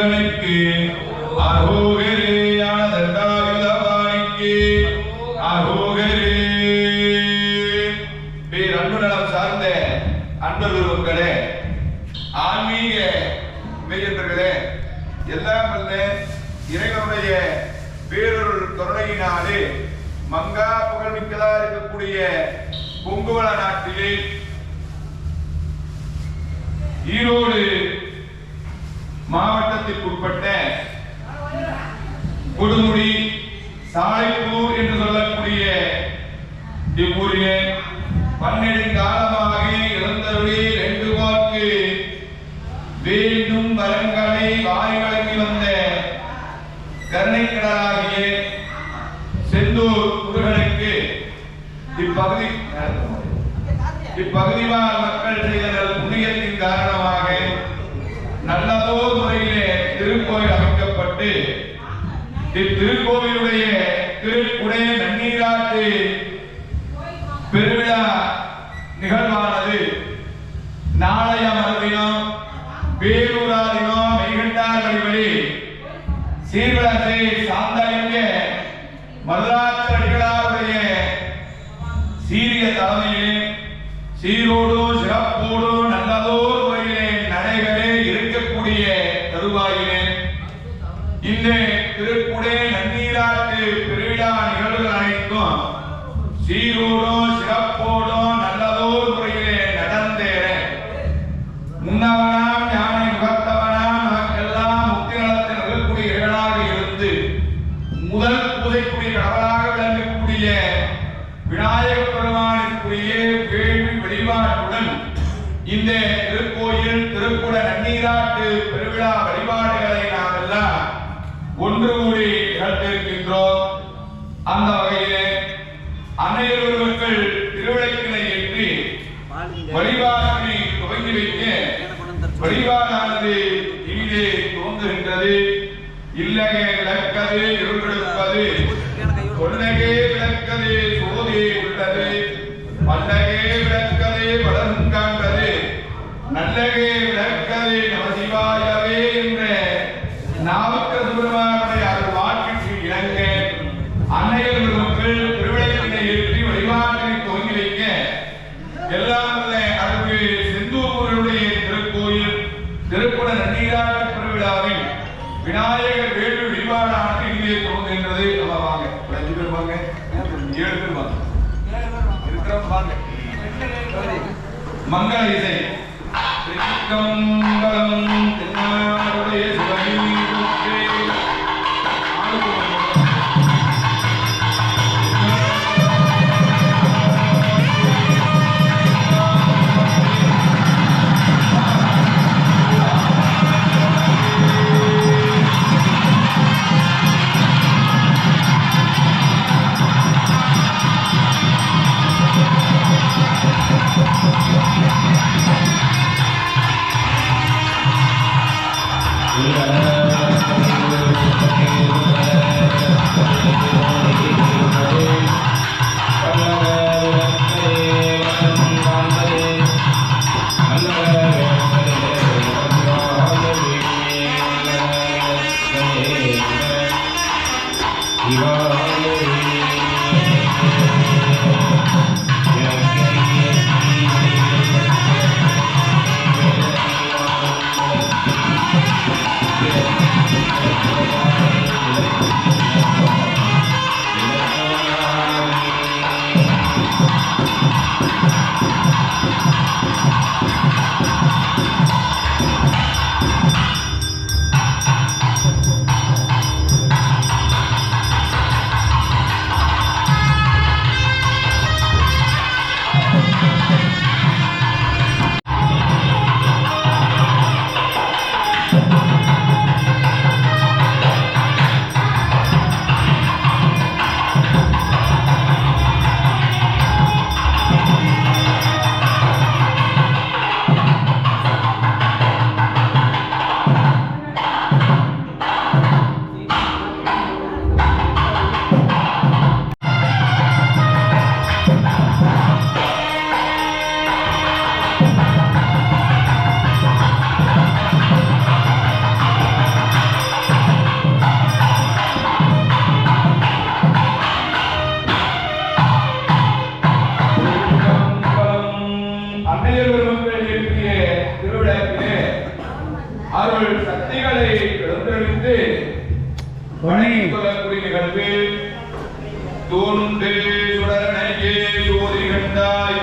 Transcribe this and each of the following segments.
முருகனுக்கு அரோகரே ஆனதண்டாயுதவாணிக்கு அரோகரே. பேர் அன்பு நலம் சார்ந்த அன்பர்களே, ஆன்மீக மெய்யன்பர்களே, எல்லாம் வல்ல இறைவனுடைய பேரொரு கருணையினாலே மங்கா புகழ்மிக்கதா இருக்கக்கூடிய கொங்குவள நாட்டிலே ஈரோடு மாவட்டத்திற்குட்பட்ட கொடுமுடி சாலைப்பூர் என்று சொல்லக்கூடிய இவ்வூரிலே பன்னெடுங்காலமாக இழந்தவர்களே ரெண்டு வாக்கு வேண்டும் வரங்களை வாய் வழங்கி வந்த கருணைக்கடலாகிய செந்தூர் முருகனுக்கு இப்பகுதி வாழ் மக்கள் செய்த புண்ணியத்தின் காரணமாக நல்லதோர் முறையிலே திருக்கோயில் அமைக்கப்பட்டு இத்திருக்கோவிலுடைய திருக்குடை நன்னீராட்டு பெருவிழா நிகழ்வானது நாளைய மறுதினம் பேரூராதினம் மெய்கண்டார் வழிவழி சீர்வலசை சாந்தலிங்க மதுராச்சடிகளாருடைய சீரிய தலைமையிலே சீரோடு சிறப்போடு நல்லதோர் முறையிலே நடைபெற இருக்கக்கூடிய தருவாயிலே இந்த திருக்குடை நன்னீராட்டு பெருவிழா நிகழ்வுகள் அனைத்தும் சீரோடும் சிறப்போடும் நல்லதோர் முறையிலே நடந்தேற முன்னவனாம் யானை முகத்தவனாம் நமக்கெல்லாம் முக்தி நலத்தை நல்கக்கூடிய இறைவனாக இருந்து முதல் பூஜைக்குரிய கடவுளாக விளங்கக்கூடிய விநாயக பெருமானுக்குரிய வேள்வி வழிபாட்டுடன் இந்த திருக்கோயில் திருக்குட நன்னீராட்டு பெருவிழா வழிபாடுகளை நாம் எல்லாம் ஒன்று கூடி நிகழ்த்திருக்கின்றோம். அந்த வகையிலே அன்னையர்கள் திருவிளக்கினை ஏற்றி வழிபாட்டினை துவங்கி வைக்க வழிபாடானது இங்கே தோன்றுகின்றது. இல்லகே விளக்கது இருளெடுப்பது பொன்னகே விளக்கது சோதி உள்ளது பல்லகே விளக்கது பலன் காண்பது நல்லகே விளக்கது நமசிவாயவே என்ற நாவுக்க சுப்பிரமணிய அருள் வாக்கிற்கு இணங்க அன்னையர் மக்கள் திருவிளக்கினை ஏற்றி வழிபாட்டினை துவங்கி வைக்க எல்லாம் அருள்கு செந்தூர்களுடைய திருக்கோயில் திருக்குட நன்னீராட்டு பெருவிழாவில் விநாயகர் வேள்வி வழிபாடானது இங்கே துவங்குகின்றது. நம்ம வாங்க, 5 பேர் வாங்க, 7 பேர் வாங்க, இருக்கிறவங்க வாங்க. மங்கள இசை திருக்கம்பலம் திருநாளுடைய சிவனே எழுந்தெழுந்து கொள்ளக்கூடிய நிகழ்வு தூண்டு சுடரணையே சோதி கண்டாய்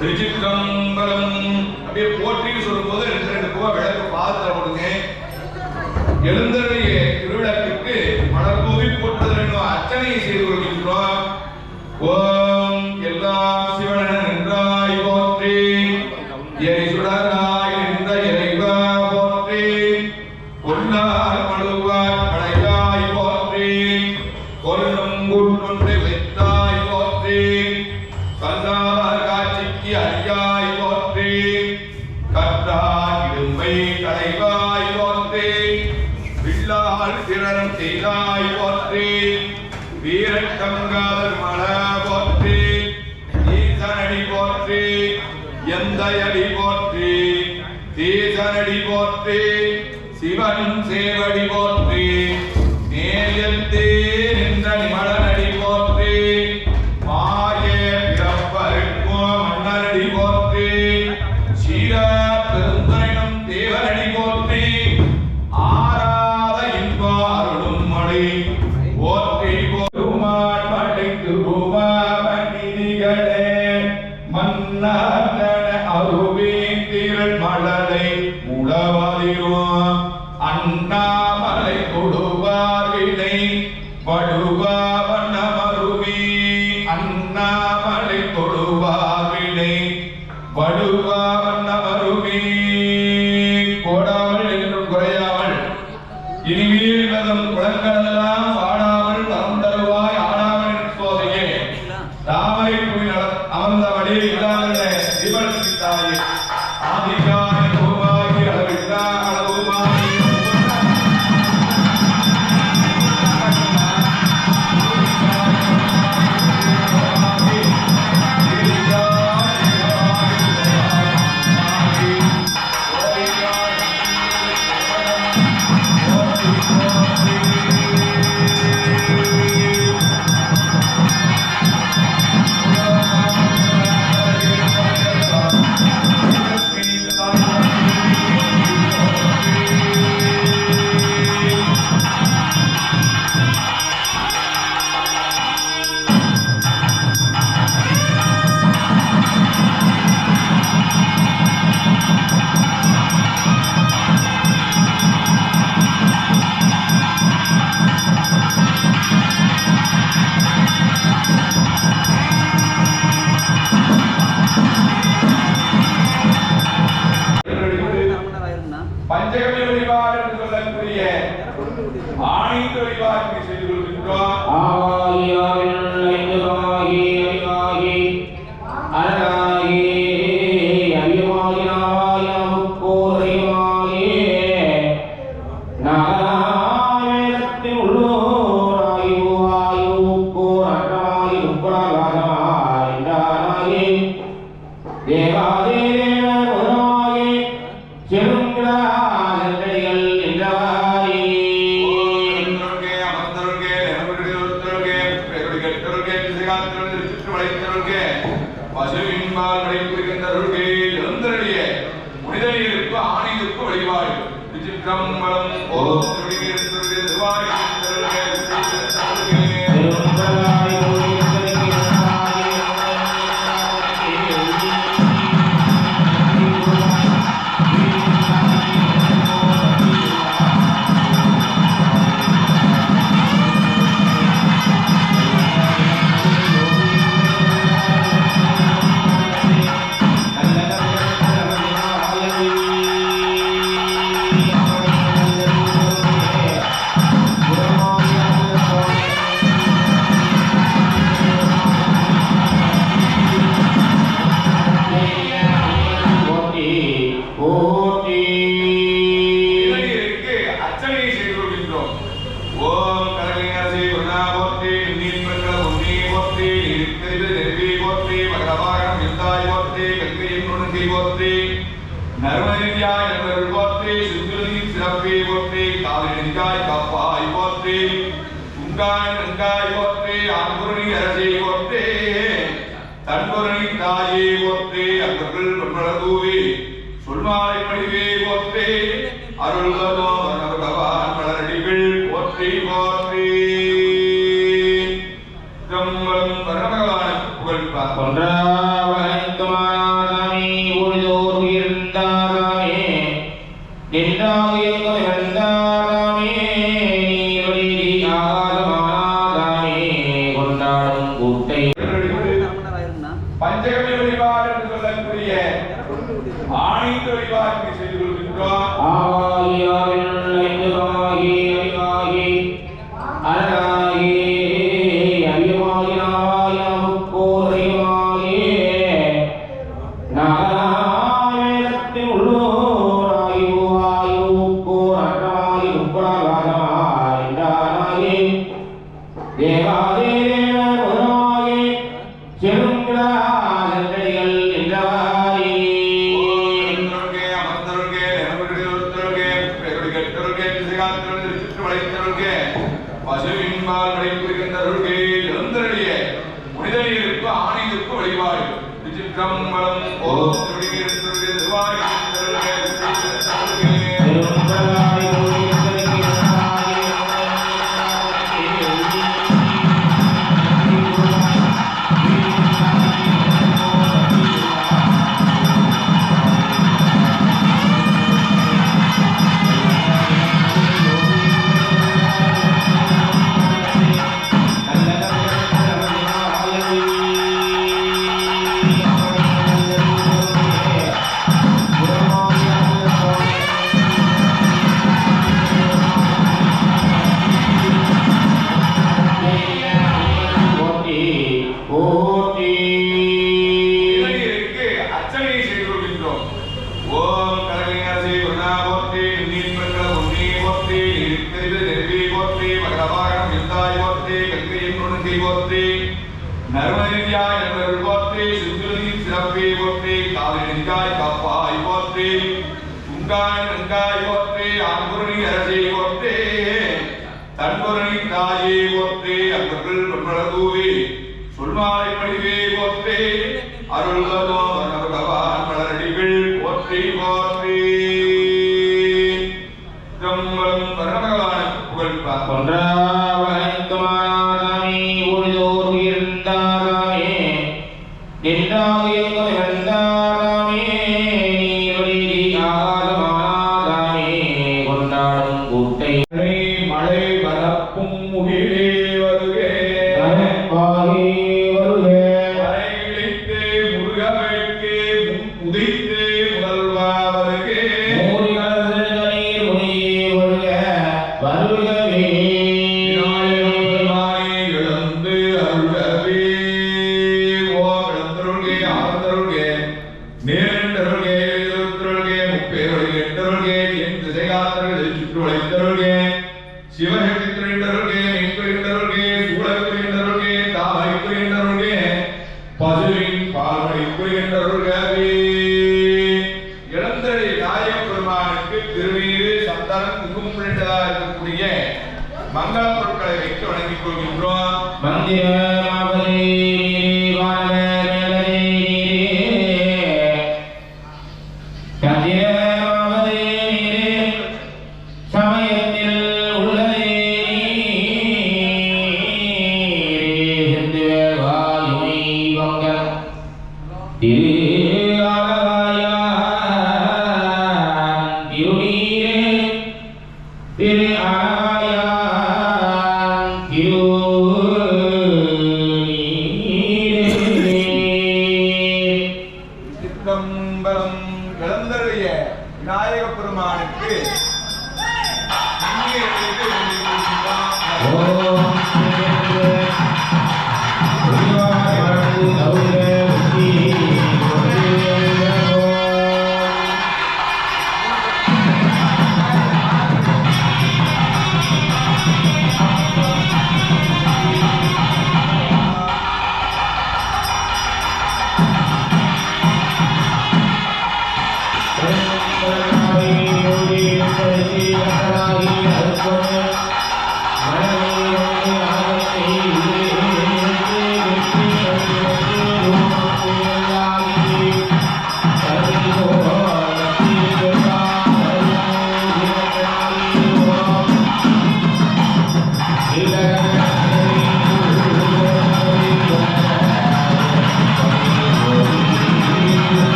திருச்சிற்றம்பலம் அப்படியே போற்றின்னு சொல்லும் போது ரெண்டு பூவா விளக்கு பாதத்துல போடுங்க. எழுந்தருளிய திருவிளக்கிற்கு மலர் தூவி போற்றுவது வேண்டும் அர்ச்சனையை செய்து கொள்கின்றோம். ஓம் எல்லாம் சிவன நின்றாய் போற்றி எரி சுடராய் நின்ற இறைவா போற்றி பொன்னார் மழுவார் படையாய் போற்றி கொல்லும் குற்றொன்றை வைத்தாய் போற்றி கல்லார் காட்சிக்கு ஐயாய் போற்றி கற்றார் இடும்பை தலைவாய் போற்றி வில்லால் திறன் செய்தாய் போற்றி வீரக்கங்காதர் மல போற்றி ஈசனடி போற்றி எந்தையடி போற்றி தீசனடி போற்றி சிவன் சேவடி போற்றி நேயத்தே நின்ற நிமலனடி போற்றி மாயே பிறப்பருக்கோ மன்னரடி போற்றி சீரா பெருந்தரையும் தேவனடி போற்றி ஆராத இன்ப அருளும் மழை போற்றி போருமான் படைத்து பூமா பண்டிதிகளே மன்னார்ந்தன அருவே திரள் மலரை முழவதிரும் அண்ணாமலை கொடுவார் வினை படுவா வண்ணமருவி அண்ணாமலை கொடுவார் வினை படுவா வண்ணமருவி கோடாமல் என்றும் குறையாமல் இனிமேல் குளங்களெல்லாம் வாடாமல் வரம் தருவாய் ஆடாமல் சோதையே தாமரை பூவில் அமர்ந்தபடி இல்லாத திபலத்தாயே ஆதிகாய பூமாகி அளவில்லா அளவுமாகி பஞ்சகவி வழிபாடு என்று சொல்லக்கூடிய ஆணைத்து வழிபாடு செய்து கொள்கின்றோம். நாராயணத்தின் உங்காய் நங்காய் போற்றி அன்புரணி அரசை போற்றி தன்புரணி தாயை போற்றி அன்பர்கள் பொன்மலதூவி சொல்மாலை மணிவே போற்றி அருள் பகவான் மலரடிகள் போற்றி போற்றி திரும்பலம் பரமபகவான் புகழ்ப்பார் பஞ்சகவி வழிபாடு என்று சொல்லக்கூடிய ஆணைத்து வழிபாடு செய்து கொள்கின்றோம். பசுவின்பால் படைப்புகின்றவர்களுக்கு எழுந்தருளிய புனிதர்களுக்கு ஆணைகளுக்கு வழிபாடு விசித்திரம்பலம் ஓம் நர்மதியாய் என்பவர்கள் போற்றி சுற்றுலின் சிறப்பை போற்றி காவிரிக்காய் காப்பாய் போற்றி உங்காய் நங்காய் போற்றி அன்புரணி அரசை போற்றி தன்புரணி தாயை போற்றி அன்பர்கள் பொன்மலதூவி சொல்மாலை மணிவே போற்றி அருள் பகவான் மலரடிகள் போற்றி போற்றி திரும்பலம் பரமபகவான் புகழ்ப்பார். மழை வரப்பும் முகிலே வருகே மறை இழைத்தே முருகவேட்கே உதித்தே முதல்வா வருகே இழந்து அருள்கவே ஓ இழந்தருள்கே ஆழ்ந்தருள்கே நேரண்டருள்கே எழுத்தருள்கே முப்பேருள்கே எட்டருள்கே என் திசைகாத்தர்கள் சுற்று உழைத்தருள்கே சிவசக்தி துறையினருள்கே மீன்துறையினருள்கே சூழக்குறையினருள்கே தாமைக்குறையினருள்கே பசுவின் பால்மணிக்குறையினருள்கே இளந்தரை நாயக பெருமானுக்கு திருநீரு சந்தனம் குங்குமம் உள்ளிட்டதாக இருக்கக்கூடிய மங்கள பொருட்களை வைத்து வணங்கிக் கொள்கின்றோம். சித்தம்பலம் இளந்தருடைய விநாயக பெருமானுக்கு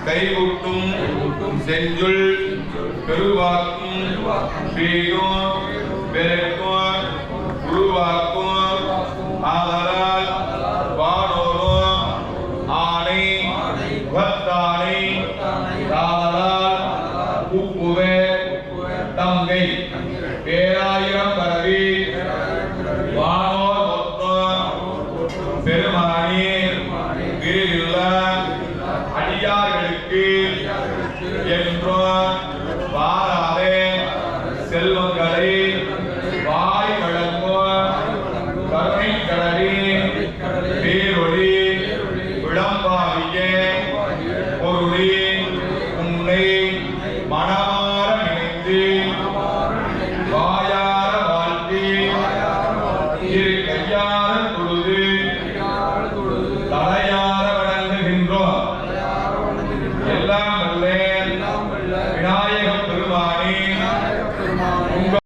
கைகூட்டும் செஞ்சுள் பெருவாக்கும் பீடும் பெருக்கும் உருவாக்கும் ஆதலால் வானோரும் ஆணை வத்தானை ராதலால் உப்புவே தங்கை பேராயிரம் பரவி வானோர் மொத்தம் பெருமானி விரிவுள்ள அடியார்களுக்கு என்றும் வாராதே செல்வங்களை வாய் வழங்கும் கருணை கடலி பேரொளி விளம்பாகிய பொருளி உன்னை மனமாற நினைத்து வாயார வாழ்த்தி